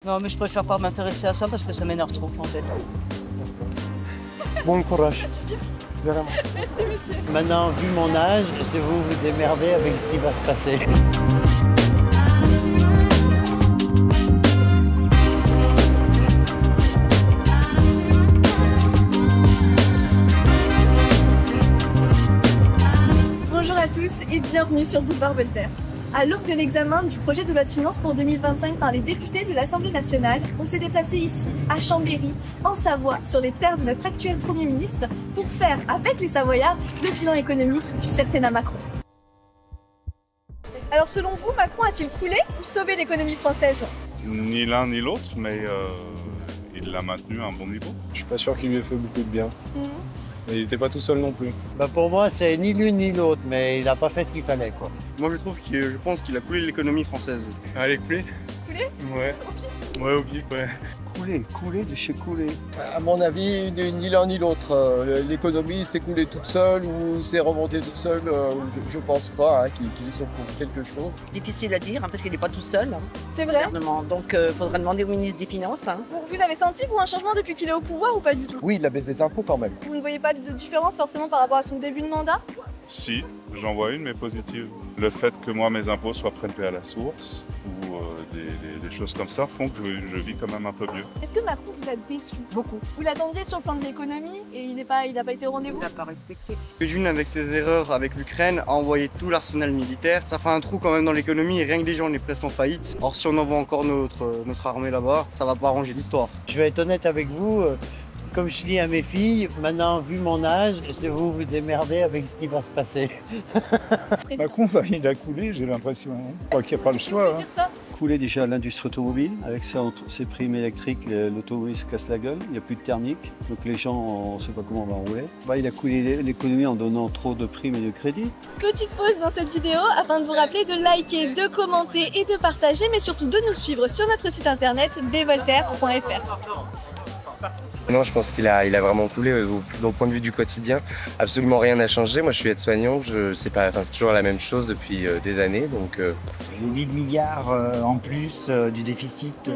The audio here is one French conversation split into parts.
Non, mais je préfère pas m'intéresser à ça parce que ça m'énerve trop, en fait. Bon courage. Vraiment. Merci monsieur. Maintenant, vu mon âge, c'est vous vous démerdez avec ce qui va se passer. Bonjour à tous et bienvenue sur Boulevard Voltaire. À l'aube de l'examen du projet de loi de finances pour 2025 par les députés de l'Assemblée nationale, on s'est déplacé ici, à Chambéry, en Savoie, sur les terres de notre actuel Premier ministre, pour faire, avec les Savoyards, le bilan économique du septennat Macron. Alors selon vous, Macron a-t-il coulé ou sauvé l'économie française? Ni l'un ni l'autre, mais il l'a maintenu à un bon niveau. Je suis pas sûr qu'il lui ait fait beaucoup de bien. Mais il n'était pas tout seul non plus. Pour moi, c'est ni l'une ni l'autre, mais il n'a pas fait ce qu'il fallait, quoi. Moi, je pense qu'il a coulé l'économie française. Allez, coulé. Coulé? Ouais. Au pied? Ouais, au pied, ouais. Coulé de chez coulé. À mon avis, ni l'un ni l'autre. L'économie s'est coulée toute seule ou s'est remontée toute seule. Je ne pense pas qu'ils sont pour quelque chose. Difficile à dire, parce qu'il n'est pas tout seul, C'est vrai? donc il faudrait demander au ministre des Finances. Vous avez senti, vous, un changement depuis qu'il est au pouvoir ou pas du tout? Oui, il a baissé des impôts quand même. Vous ne voyez pas de différence forcément par rapport à son début de mandat? Si, j'en vois une, mais positive. Le fait que moi, mes impôts soient prélevés à la source ou des choses comme ça font que je vis quand même un peu mieux. Est-ce que Macron vous a déçu? Beaucoup. Vous l'attendiez sur le plan de l'économie et il n'a pas été au rendez-vous? Il n'a pas respecté. Que d'une, avec ses erreurs avec l'Ukraine, a envoyé tout l'arsenal militaire. Ça fait un trou quand même dans l'économie et rien que déjà on est presque en faillite. Or si on envoie encore notre armée là-bas, ça va pas arranger l'histoire. Je vais être honnête avec vous, comme je dis à mes filles, maintenant, vu mon âge, c'est vous vous démerdez avec ce qui va se passer. Macron, il a coulé, j'ai l'impression. Je crois qu'il n'y a pas le Est-ce que vous pouvez choix. dire ça? Couler déjà l'industrie automobile. Avec ça, ces primes électriques, l'automobile se casse la gueule. Il n'y a plus de thermique. Donc les gens, on ne sait pas comment on va rouler. Il a coulé l'économie en donnant trop de primes et de crédits. Petite pause dans cette vidéo afin de vous rappeler de liker, de commenter et de partager, mais surtout de nous suivre sur notre site internet bvoltaire.fr. Non, je pense qu'il a vraiment coulé au point de vue du quotidien. Absolument rien n'a changé. Moi, je suis aide-soignant. C'est toujours la même chose depuis des années. Donc, Les 1000 milliards en plus du déficit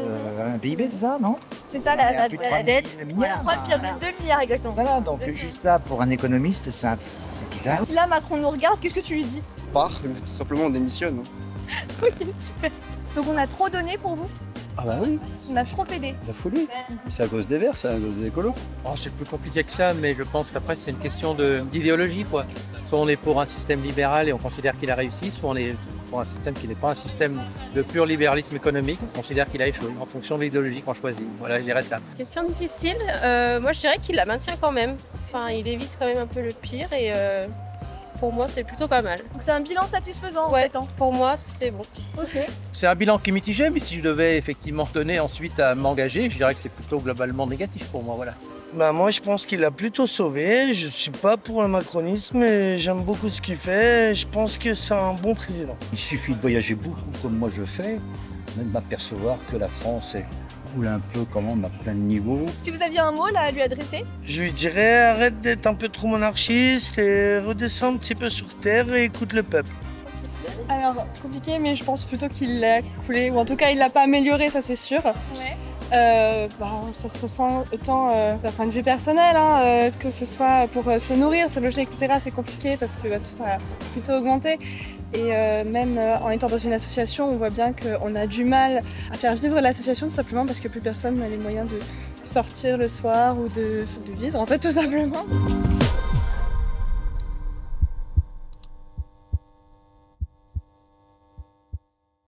PIB, c'est ça, non? C'est ça la dette? 3,2 milliards exactement. Voilà, donc juste ça, pour un économiste, c'est bizarre. Si là Macron nous regarde, qu'est-ce que tu lui dis? Part, tout simplement on démissionne. Ok, super. Donc on a trop donné pour vous? Ah bah oui, On a trop aidé. la folie. C'est à cause des Verts, c'est à cause des écolos. C'est plus compliqué que ça, mais je pense qu'après c'est une question d'idéologie, quoi. Soit on est pour un système libéral et on considère qu'il a réussi, soit on est pour un système qui n'est pas un système de pur libéralisme économique, on considère qu'il a échoué en fonction de l'idéologie qu'on choisit. Voilà, il est récent. Question difficile. Moi je dirais qu'il la maintient quand même. Enfin, il évite quand même un peu le pire et pour moi c'est plutôt pas mal. Donc c'est un bilan satisfaisant en Ouais, 7 ans. pour moi c'est bon. Ok. C'est un bilan qui est mitigé, mais si je devais effectivement donner ensuite à m'engager, je dirais que c'est plutôt globalement négatif pour moi. Voilà. Moi je pense qu'il a plutôt sauvé. Je suis pas pour le macronisme, mais j'aime beaucoup ce qu'il fait. Je pense que c'est un bon président. Il suffit de voyager beaucoup comme moi je fais, même m'apercevoir que la France coule un peu quand même à plein de niveaux. Si vous aviez un mot là à lui adresser? Je lui dirais arrête d'être un peu trop monarchiste et redescends un petit peu sur terre et écoute le peuple. Alors, compliqué, mais je pense plutôt qu'il l'a coulé, ou en tout cas il l'a pas amélioré, ça c'est sûr. Ouais. Ça se ressent autant d'un point de vue personnel, que ce soit pour se nourrir, se loger, etc. C'est compliqué parce que tout a plutôt augmenté. Et même en étant dans une association, on voit bien qu'on a du mal à faire vivre l'association tout simplement parce que plus personne n'a les moyens de sortir le soir ou de vivre, en fait, tout simplement.